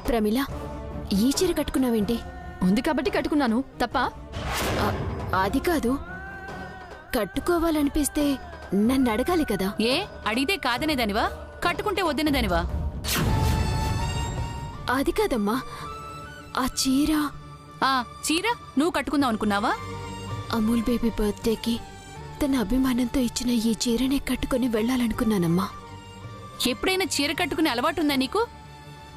ప్రమిళ, ఈ చీర కట్టుకున్నావేంటి? ఉంది కాబట్టి కట్టుకున్నాను, తప్ప? అది కాదు, కట్టుకోవాలనిపిస్తే నన్ను అడగాలి కదా. ఏ అడిగితే కాదనేదానివా, కట్టుకుంటే వద్దనేదానివా? అది కాదమ్మా, ఆ చీర చీర నువ్వు కట్టుకుందాం అనుకున్నావా? అమూల్ బేబీ బర్త్డేకి తన అభిమానంతో ఇచ్చిన ఈ చీరనే కట్టుకుని వెళ్ళాలనుకున్నానమ్మా. ఎప్పుడైనా చీర కట్టుకునే అలవాటుందా నీకు?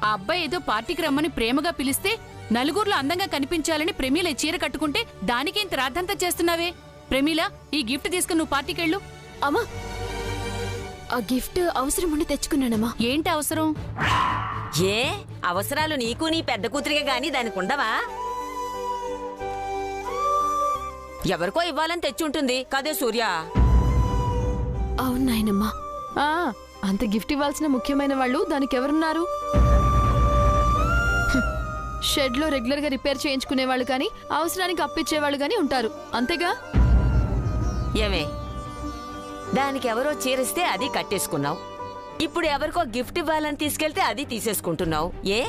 ఆ అబ్బాయి ఏదో పార్టీకి రమ్మని ప్రేమగా పిలిస్తే నలుగురిలో అందంగా కనిపించాలని ప్రమీల చీర కట్టుకుంటే దానికేంత రాద్దంతా చేస్తున్నావే? ప్రమీల, ఈ గిఫ్ట్ తీసుకుని నువ్వు పార్టీకెళ్ళు. అమ్మా, ఆ గిఫ్ట్ అవసరం ఉండి తెచ్చుకున్నానమ్మా. ఏంటి అవసరం? ఏ అవసరాలు నీకు నీ పెద్ద కూతురిగా గాని దానికి ఉండవా? ఎవరికో ఇవ్వాలని తెచ్చుంటుంది కదే సూర్య. అవును నాయనమ్మా. అంత గిఫ్ట్ ఇవ్వాల్సిన ముఖ్యమైన వాళ్ళు దానికెవరున్నారు? షెడ్ లో రెగ్యులర్ గా రిపేర్ చేయించుకునేవాళ్ళు కానీ అవసరానికి అప్పిచ్చేవాళ్ళు గానీ ఉంటారు, అంతేగా? ఏమే, దానికి ఎవరో చీరిస్తే అది కట్టేసుకున్నావు. ఇప్పుడు ఎవరికో గిఫ్ట్ ఇవ్వాలని తీసుకెళ్తే అది తీసేసుకుంటున్నావు. ఏ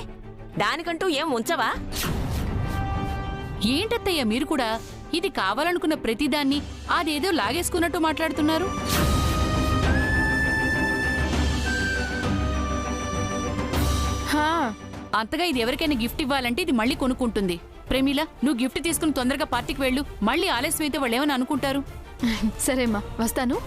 దానికంటూ ఏం ఉంచవా? ఏంటత్తయ్య మీరు కూడా ఇది కావాలనుకున్న ప్రతిదాన్ని అదేదో లాగేసుకున్నట్టు మాట్లాడుతున్నారు. అంతగా ఇది ఎవరికైనా గిఫ్ట్ ఇవ్వాలంటే ఇది మళ్ళీ కొనుక్కుంటుంది. ప్రమీల, నువ్వు గిఫ్ట్ తీసుకుని తొందరగా పార్టీకి వెళ్ళు. మళ్ళీ ఆలస్యం అయితే వాళ్ళు ఏమని అనుకుంటారు. సరేమ్మా, వస్తాను.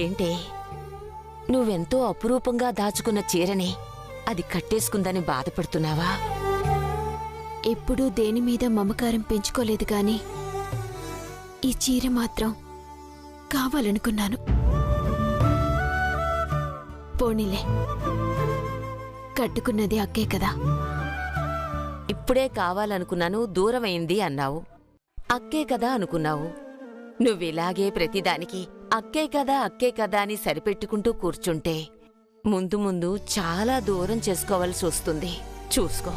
ఏంటే, నువ్వెంతో అపురూపంగా దాచుకున్న చీరని అది కట్టేసుకుందని బాధపడుతున్నావా? ఎప్పుడూ దేని మీద మమకారం పెంచుకోలేదు గాని ఈ చీర మాత్రం కావాలనుకున్నాను. పోనీలే, కట్టుకున్నది అక్కే కదా. ఇప్పుడే కావాలనుకున్నాను, దూరమైంది అన్నావు. అక్కే కదా అనుకున్నావు. నువ్విలాగే ప్రతిదానికి అక్కే కదా అని సరిపెట్టుకుంటూ కూర్చుంటే ముందు ముందు చాలా దూరం చేసుకోవాల్సి వస్తుంది. చూసుకో.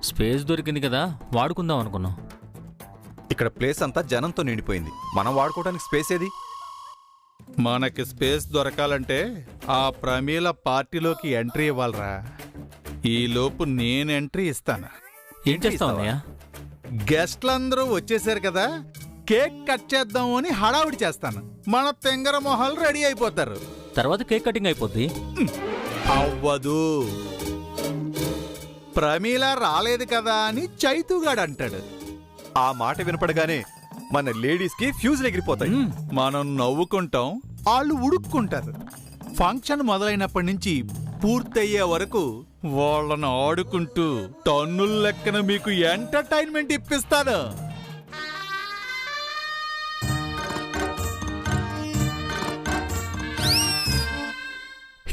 స్పేస్ దొరికింది కదా, వాడుకుందాం అనుకున్నాం. ఇక్కడ ప్లేస్ అంతా జనంతో నిండిపోయింది. మనం వాడుకోవడానికి స్పేస్ ఏది? మనకి స్పేస్ దొరకాలంటే ఆ ప్రమీల పార్టీలోకి ఎంట్రీ ఇవ్వాలరా. ఈలోపు నేను ఎంట్రీ ఇస్తాను. ఏం చేస్తావు అన్నయ్య? గెస్ట్లందరూ వచ్చేసారు కదా, కేక్ కట్ చేద్దాం అని హడావుడి చేస్తాను. మన తెంగర మొహాలు రెడీ అయిపోతారు. తర్వాత కేక్ కటింగ్ అయిపోద్ది. అవ్వదు. ప్రమీల రాలేదు కదా అని చైతుగాడు అంటాడు. ఆ మాట వినపడగానే మన లేడీస్ కి ఫ్యూజ్ ఎగిరిపోతాయి. మనం నవ్వుకుంటాం, వాళ్ళు ఉడుక్కుంటారు. ఫంక్షన్ మొదలైనప్పటి నుంచి పూర్తయ్యే వరకు వాళ్ళను ఆడుకుంటూ టన్నుల లెక్కన మీకు ఎంటర్టైన్మెంట్ ఇప్పిస్తాను.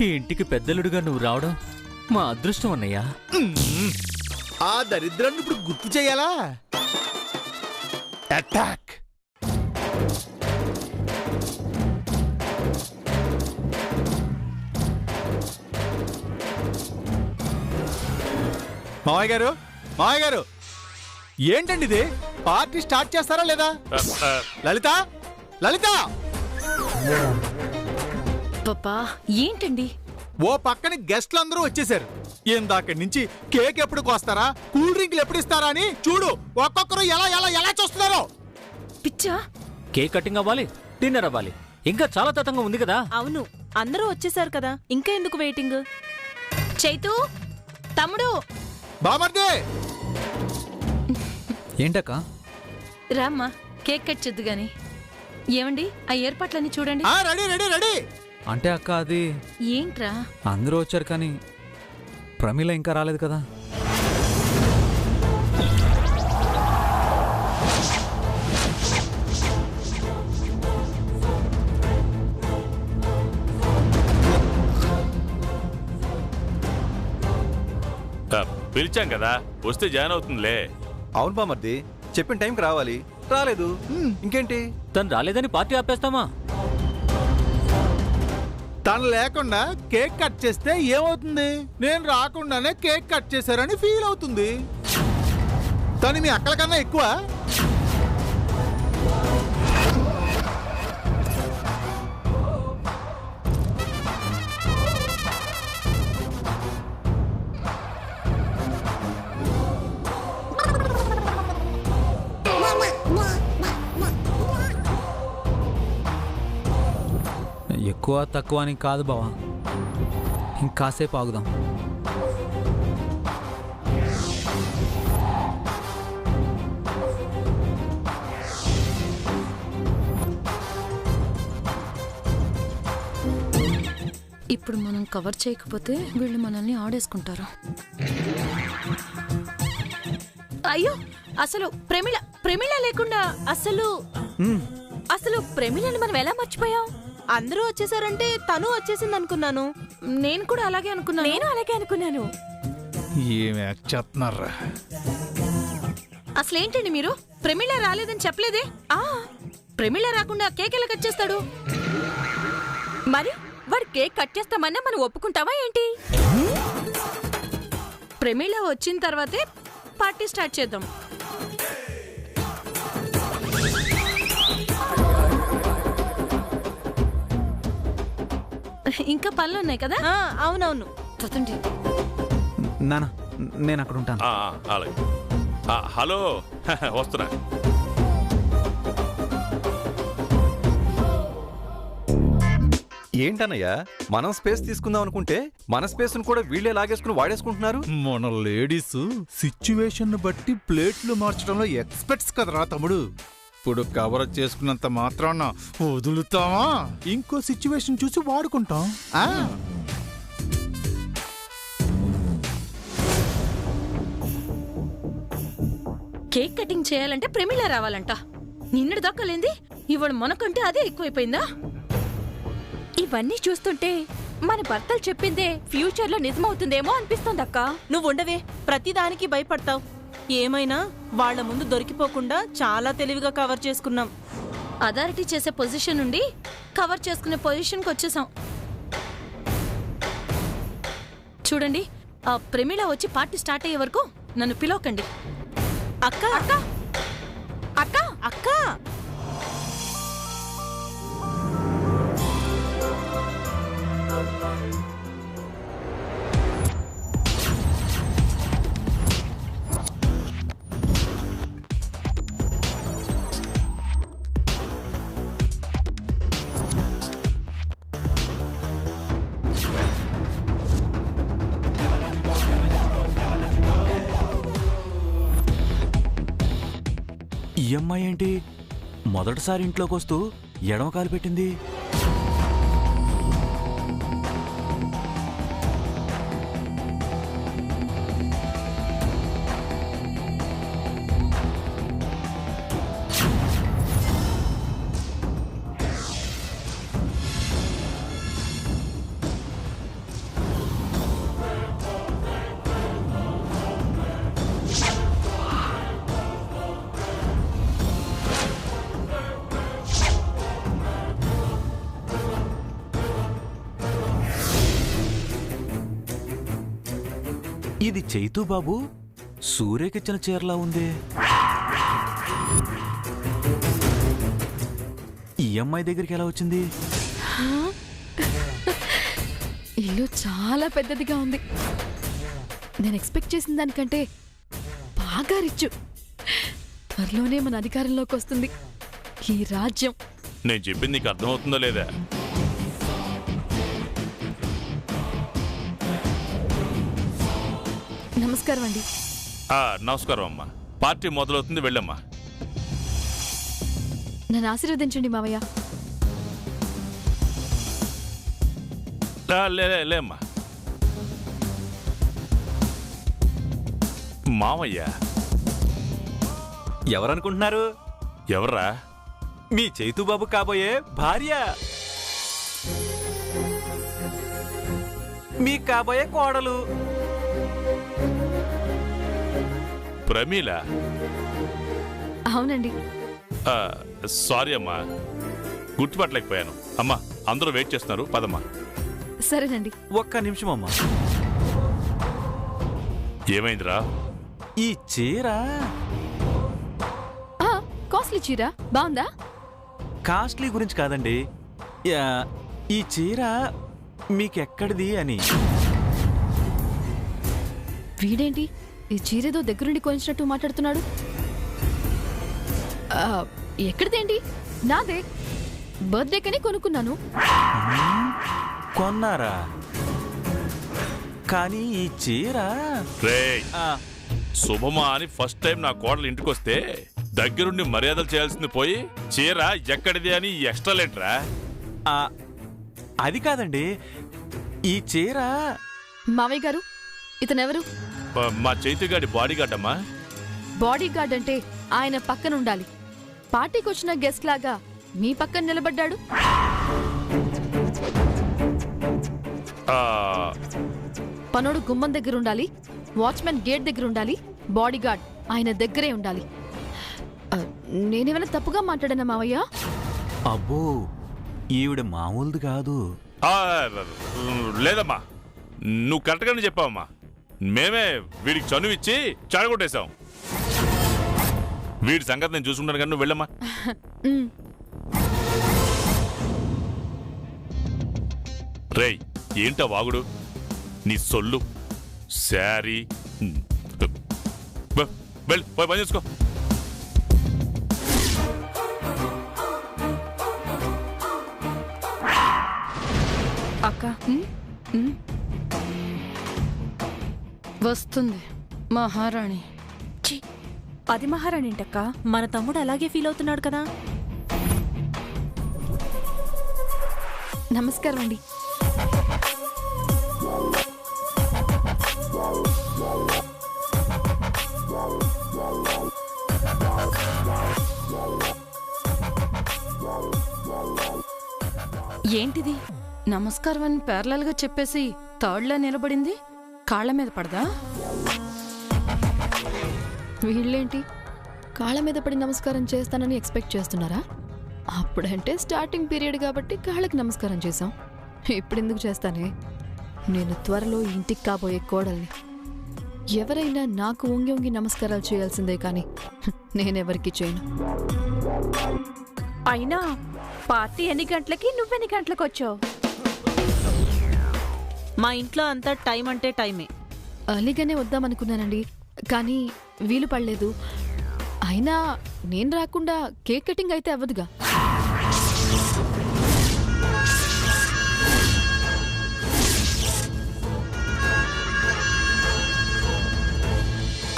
ఈ ఇంటికి పెద్దలుడుగా నువ్వు రావడం మా అదృష్టం అన్నయ్యా. ఆ దరిద్రాన్ని ఇప్పుడు గుర్తు చేయాలా? అటాక్! మావయ్య గారు ఏంటండి ఇది? పార్టీ స్టార్ట్ చేస్తారా లేదా? లలిత పాపా, ఏంటండి? ఓ పక్కన గెస్ట్లందరూ వచ్చేసారు. ఇందాక నుంచి కేక్ ఎప్పుడు కోస్తారా, కూల్ డ్రింక్లు ఎప్పుడు ఇస్తారా అని చూడు ఒక్కొక్కరు ఎలా ఎలా ఎలా చూస్తున్నారో. పిచ్చా? కేక్ కటింగ్ అవ్వాలి, డిన్నర్ అవ్వాలి, ఇంకా చాలా తతంగా ఉంది కదా. అవును, అందరూ వచ్చేసారు కదా, ఇంకా ఎందుకు వెయిటింగ్? చైతూ, తమ్ముడు, బామర్దే, ఏంటక్క? రామ్మా కేక్ కట్ చేద్దు గాని. ఏమండి ఆ ఏర్పాట్లన్నీ చూడండి. Ready ready ready. అంటే అక్క అది ఏంట్రా? అందరూ వచ్చారు కానీ ప్రమీల ఇంకా రాలేదు కదా. పిలిచాం కదా, వస్తే జాయిన్ అవుతుందిలే. అవును బామర్ది, చెప్పిన టైంకి రావాలి. రాలేదు, ఇంకేంటి? తను రాలేదని పార్టీ ఆపేస్తామా? తను లేకుండా కేక్ కట్ చేస్తే ఏమవుతుంది? నేను రాకుండానే కేక్ కట్ చేశారని ఫీల్ అవుతుంది. తను మీ అక్కల కన్నా ఎక్కువ. ఎక్కువ తక్కువ అని కాదు బావా, ఇంకాసేపు ఆగుదాం. ఇప్పుడు మనం కవర్ చేయకపోతే వీళ్ళు మనల్ని ఆడేసుకుంటారు. అయ్యో, అసలు ప్రమిళ లేకుండా అసలు ప్రమిళని మనం ఎలా మర్చిపోయాం? అందరూ వచ్చేసారంటే తను వచ్చేసింది అనుకున్నాను. నేను కూడా అలాగే అనుకున్నాను. ఏమి చెప్తున్నారా? అసలు ఏంటండి మీరు? ప్రమిళ రాలేదని చెప్పలేదే? ప్రమిళ రాకుండా కేక్ ఎలా కట్ చేస్తాడు? మరి వాడు కేక్ కట్ చేస్తామన్నా మనం ఒప్పుకుంటావా ఏంటి? ప్రమిళ వచ్చిన తర్వాతే పార్టీ స్టార్ట్ చేద్దాం. ఇంకా పనులు ఉన్నాయి కదా? అవునవును. చదండి. నానా, నేను అక్కడ ఉంటాను. అలాగే. హలో, వస్తున్నా. ఏంటన్నయ్యా, మనం స్పేస్ తీసుకుందాం అనుకుంటే మన స్పేస్ కూడా వీళ్ళే లాగేసుకుని వాడేసుకుంటున్నారు. మన లేడీస్ సిచ్యువేషన్ బట్టి ప్లేట్లు మార్చడంలో ఎక్స్పర్ట్స్ కదరా తమ్ముడు. ఇప్పుడు కవర్ చేసుకున్నంత మాత్రాన వదులుతామా? ఇంకో సిచ్యువేషన్ చూసి వాడుకుంటాం. కేక్ కటింగ్ చేయాలంటే ప్రమిళ రావాలంట. నిన్నటి దాకాలేంది, ఇవాళ మనకంటే అదే ఎక్కువైపోయిందా? ఇవన్నీ చూస్తుంటే మన భర్తలు చెప్పిందే ఫ్యూచర్ లో నిజమవుతుందేమో అనిపిస్తోంది అక్క. నువ్వు ఉండవే, ప్రతిదానికి భయపడతావు. ఏమైనా వాళ్ల ముందు దొరికిపోకుండా చాలా తెలివిగా కవర్ చేసుకున్నాం. అథారిటీ చేసే పొజిషన్ నుండి కవర్ చేసుకునే పొజిషన్కి వచ్చేసాం. చూడండి, ఆ ప్రమిళ వచ్చి పార్టీ స్టార్ట్ అయ్యే వరకు నన్ను పిలవకండి. అక్క అక్క అక్క అక్క ఈ అమ్మాయి ఏంటి మొదటిసారి ఇంట్లోకి వస్తూ ఎడమ కాలు పెట్టింది? ఇది చైతూ బాబు సూర్యకిచ్చిన చీరలా ఉంది. ఈ అమ్మాయి దగ్గరికి ఎలా వచ్చింది? ఇల్లు చాలా పెద్దదిగా ఉంది. నేను ఎక్స్పెక్ట్ చేసిన దానికంటే బాగా రిచ్చు. త్వరలోనే మన అధికారంలోకి వస్తుంది ఈ రాజ్యం. నేను చెప్పింది నీకు అర్థమవుతుందో లేదా? నమస్కారం అండి. నమస్కారం అమ్మా. పార్టీ మొదలవుతుంది, వెళ్ళమ్మా. నన్ను ఆశీర్వదించండి మావయ్య. లేమ్మా. మామయ్య ఎవరనుకుంటున్నారు? ఎవర్రా? మీ చైతు బాబు కాబోయే భార్య, మీ కాబోయే కోడలు. ప్రమీల? అవునండి. సారీ అమ్మా, గుర్తుపట్టలేకపోయాను. అమ్మా, అందరూ వెయిట్ చేస్తున్నారు, పదమ్మా. సరేనండి. ఒక్క నిమిషం అమ్మా. ఏమైందిరా? ఈ చీర కాస్ట్లీ చీర బాగుందా? కాస్ట్లీ గురించి కాదండి, ఈ చీర మీకెక్కడిది అని. వీడేంటి ఈ చీరేదో దగ్గరుండి కొనిచ్చినట్టు మాట్లాడుతున్నాడు? ఎక్కడిదేంటి? నాదే. బర్త్డే కని కొనుక్కున్నాను. కొన్నారా? కానీ ఈ చీర శుభమా అని ఫస్ట్ టైం నా కోడలు ఇంటికి వస్తే దగ్గరుండి మర్యాదలు చేయాల్సింది పోయి చీర ఎక్కడిది అని ఎక్స్ట్రా లెటరా? అది కాదండి, ఈ చీర. మావయ్య గారు, ఇతనెవరు? మా చైతుగాడి బాడీ గార్డ్ అమ్మా. బాడీ గార్డ్ అంటే ఆయన పక్కన ఉండాలి. పార్టీకి వచ్చిన గెస్ట్ లాగా మీ పక్కన నిలబడ్డాడు. పనోడు గుమ్మం దగ్గర ఉండాలి, వాచ్మెన్ గేట్ దగ్గర ఉండాలి, బాడీ గార్డ్ ఆయన దగ్గరే ఉండాలి. నేనేమైనా తప్పుగా మాట్లాడానా మావయ్య? అబ్బో, ఈవిడ మామూలుది కాదు. లేదమ్మా, నువ్వు కరెక్ట్గానే చెప్పావమ్మా. మేమే వీడికి చనువిచ్చి చెడగొట్టేశాం. వీడి సంగతి నేను చూసుకుంటాను కానీ నువ్వు వెళ్ళమ్మా. రేయ్, ఏంటా వాగుడు? నీ సొల్లు శారీ వెళ్ళి పోయి పని చేసుకో. అక్క వస్తుంది మహారాణి. అది మహారాణి ఏంటక్క? మన తమ్ముడు అలాగే ఫీల్ అవుతున్నాడు కదా. నమస్కారం అండి. ఏంటిది? నమస్కారం అని ప్యారలల్ గా చెప్పేసి థర్డ్లా నిలబడింది. కాళ్ళ మీద పడదా? వీళ్ళేంటి కాళ్ళ మీద పడి నమస్కారం చేస్తానని ఎక్స్పెక్ట్ చేస్తున్నారా? అప్పుడంటే స్టార్టింగ్ పీరియడ్ కాబట్టి కాళ్ళకి నమస్కారం చేశాం. ఇప్పుడెందుకు చేస్తానే? నేను త్వరలో ఇంటికి కాబోయే కోడల్ని. ఎవరైనా నాకు వంగి వంగి నమస్కారాలు చేయాల్సిందే కానీ నేనెవరికి చేయను. అయినా పార్టీ ఎన్ని గంటలకి, నువ్వెన్ని గంటలకు వచ్చావు? మా ఇంట్లో అంతా టైం అంటే టైమే. అలీగానే వద్దామనుకున్నానండి, కానీ వీలు పడలేదు. అయినా నేను రాకుండా కేక్ కటింగ్ అయితే అవ్వదుగా.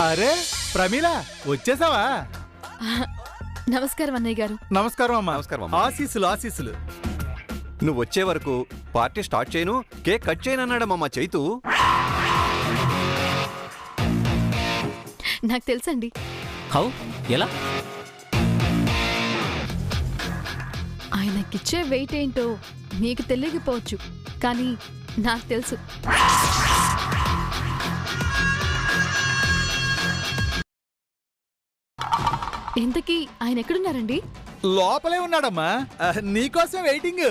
అరే ప్రమీల, వచ్చేసావా? నమస్కారం అన్నయ్య గారు. నమస్కారం అమ్మా. నమస్కారం. ఆశీస్సులు ఆశీస్సులు. నువ్వు వచ్చే వరకు పార్టీ స్టార్ట్ చేయను, కేక్ కట్ చేయను అన్నాడమ్మా మా చైతు. నాకు తెలుసండి. హౌ? ఎలా? ఆయనకిచ్చే వెయిట్ ఏంటో మీకు తెలియకపోవచ్చు, కానీ నాకు తెలుసు. ఇంతకీ ఆయన ఎక్కడున్నారండి? లోపలే ఉన్నాడమ్మా, నీకోసం వెయిటింగ్.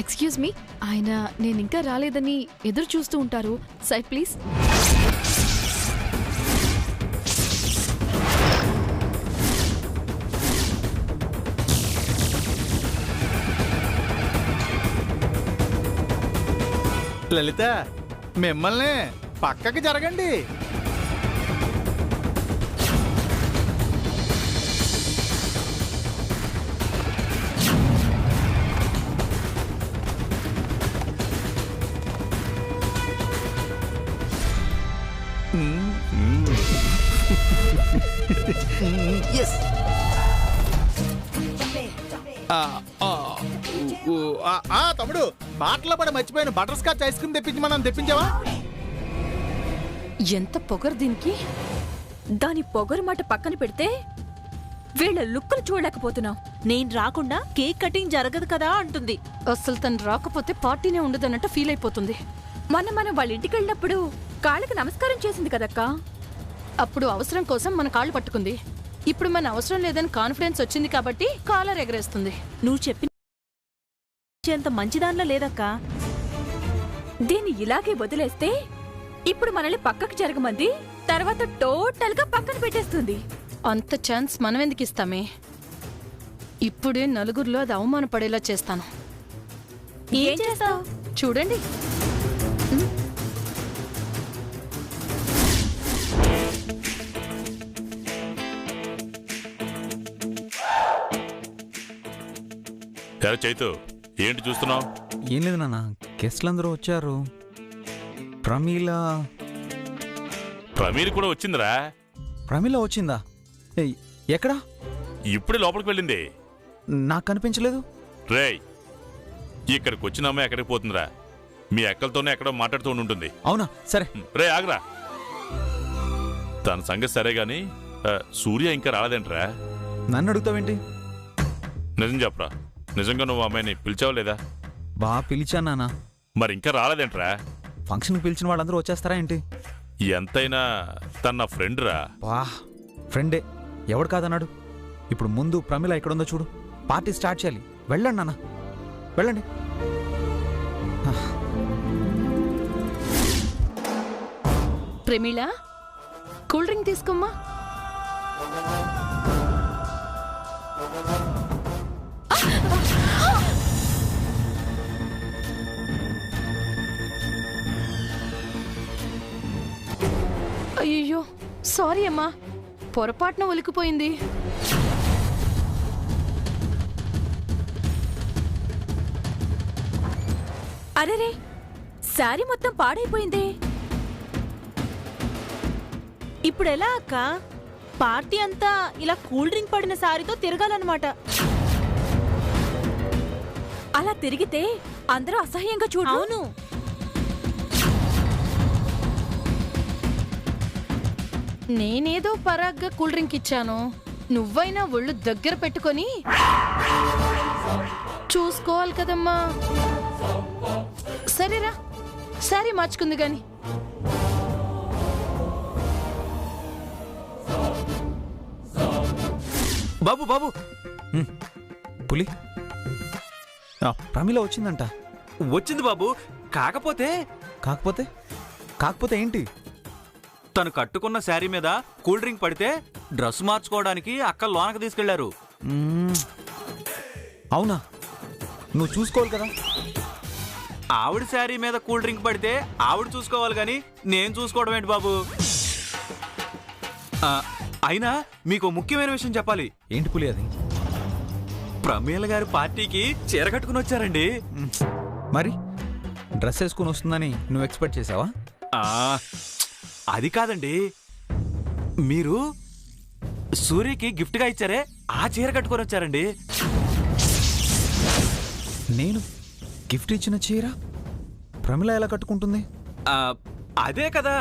ఎక్స్క్యూజ్ మీ, ఆయన నేను ఇంకా రాలేదని ఎదురు చూస్తూ ఉంటారు. Side please. లలిత, మిమ్మల్ని పక్కకి జరగండి. తమ్ముడు బాటలో పడి మర్చిపోయిన బటర్ స్కాచ్ ఐస్ క్రీమ్ తెప్పించి మనం తెప్పించావా? ఎంత పొగరు దీనికి. దాని పొగరు మాట పక్కన పెడితే వీళ్ళ లుక్కులు చూడలేకపోతున్నాం. నేను రాకుండా కేక్ కటింగ్ జరగదు కదా అంటుంది. అసలు తను రాకపోతే పార్టీనే ఉండదన్నట్టు ఫీల్ అయిపోతుంది. మనం వాళ్ళ ఇంటికి వెళ్ళినప్పుడు కాళ్ళకి నమస్కారం చేసింది కదక్కా. అప్పుడు అవసరం కోసం మన కాళ్ళు పట్టుకుంది. ఇప్పుడు మన అవసరం లేదని కాన్ఫిడెన్స్ వచ్చింది కాబట్టి కాలర్ ఎగరేస్తుంది. నువ్వు చెప్పినంత మంచిదానిలో లేదక్కా. దీన్ని ఇలాగే వదిలేస్తే ఇప్పుడు మనల్ని పక్కకు జరగమంది, తర్వాత టోటల్ గా పక్కన పెట్టేస్తుంది. అంత ఛాన్స్ మనం ఎందుకు ఇస్తామే? ఇప్పుడే నలుగురిలో అది అవమానపడేలా చేస్తాను. ఏం చేస్తావు చూడండి. చైతు, ఏంటి చూస్తున్నావు? ఏం లేదు నాన్న, గెస్ట్లందరూ వచ్చారు. ప్రమీల కూడా వచ్చిందిరా. ప్రమీల వచ్చిందా? ఎక్కడా? ఇప్పుడే లోపలికి వెళ్ళింది. నాకు కనిపించలేదు. రేయ్, ఇక్కడికి వచ్చిన అమ్మాయి ఎక్కడికి పోతుందిరా? మీ అక్కలతోనే ఎక్కడో మాట్లాడుతూ ఉంటుంది. అవునా? సరే రే ఆగరా. తన సంగతి సరే గాని సూర్య ఇంకా రాలేదేంట్రా? నన్ను అడుగుతావేంటి? నిజం చెప్పరా, నిజంగా నువ్వు అమ్మాయిని పిలిచావు లేదా? పిలిచాను నాన్న. మరి ఇంకా రాలేదేంట్రా? ఫంక్షన్కి పిలిచిన వాళ్ళందరూ వచ్చేస్తారా ఏంటి? ఎంతైనా తన ఫ్రెండ్ రా. ఫ్రెండే, ఎవడు కాదన్నాడు? ఇప్పుడు ముందు ప్రమిళ ఎక్కడుందో చూడు. పార్టీ స్టార్ట్ చేయాలి. వెళ్ళండి నాన్న, వెళ్ళండి. ప్రమీల, కూల్ డ్రింక్ తీసుకోమ్మా. అయ్యో సారీ అమ్మా, పొరపాటున ఒలికిపోయింది. అరేరే, శారీ మొత్తం పాడైపోయింది. ఇప్పుడు ఎలా అక్క? పార్టీ అంతా ఇలా కూల్ డ్రింక్ పడిన శారీతో తిరగాలన్నమాట. అలా తిరిగితే అందరూ అసహ్యంగా చూడు. అవును, నేనేదో పరాగ్గా కూల్ డ్రింక్ ఇచ్చాను. నువ్వైనా ఒళ్ళు దగ్గర పెట్టుకొని చూసుకోవాలి కదమ్మా. సరేరా, సారీ మార్చుకుంది గాని. బాబు బాబు, పులి, ప్రమిళ వచ్చిందంట. వచ్చింది బాబు. కాకపోతే కాకపోతే కాకపోతే ఏంటి? తను కట్టుకున్న శారీ మీద కూల్ డ్రింక్ పడితే డ్రెస్ మార్చుకోవడానికి అక్క లోనకు తీసుకెళ్లారు. అవునా? నువ్వు చూసుకోవాలి కదా. ఆవిడ శారీ మీద కూల్ డ్రింక్ పడితే ఆవిడ చూసుకోవాలి కానీ నేను చూసుకోవడం ఏంటి బాబు? అయినా మీకు ముఖ్యమైన విషయం చెప్పాలి. ఏంటి పులి అది? ప్రమీల గారి పార్టీకి చీర కట్టుకుని వచ్చారండి. మరి డ్రెస్ వేసుకుని వస్తుందని నువ్వు ఎక్స్పెక్ట్ చేసావా? అది కాదండి, మీరు సూర్యకి గిఫ్ట్గా ఇచ్చారే ఆ చీర కట్టుకొని వచ్చారండి. నేను గిఫ్ట్ ఇచ్చిన చీర ప్రమిళ ఎలా కట్టుకుంటుంది? అదే కదా.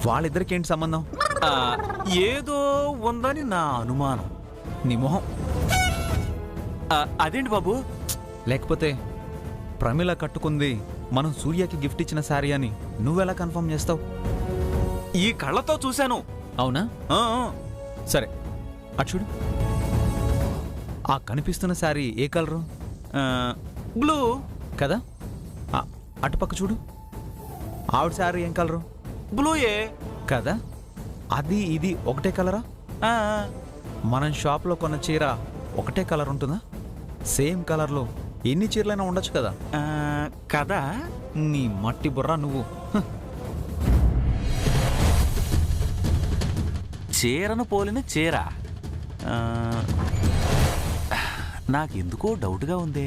వాళ్ళిద్దరికి ఏంటి సంబంధం? ఏదో ఉందని నా అనుమానం. నీ మొహం. అదేంటి బాబు? లేకపోతే ప్రమిళ కట్టుకుంది మనం సూర్యకి గిఫ్ట్ ఇచ్చిన శారీ అని నువ్వెలా కన్ఫర్మ్ చేస్తావు? ఈ కళ్ళతో చూశాను. అవునా? సరే, అటు చూడు. ఆ కనిపిస్తున్న శారీ ఏ కలరు? బ్లూ కదా. అటుపక్క చూడు, ఆవిడ శారీ ఏం కలరు? బ్లూయే కదా. అది ఇది ఒకటే కలరా? మనం షాప్లో కొన్న చీర ఒకటే కలర్ ఉంటుందా? సేమ్ కలర్లో ఎన్ని చీరలైనా ఉండొచ్చు కదా. కదా. నీ మట్టి బుర్రా నువ్వు. చీరను పోలిన చీర నాకెందుకో డౌట్గా ఉంది.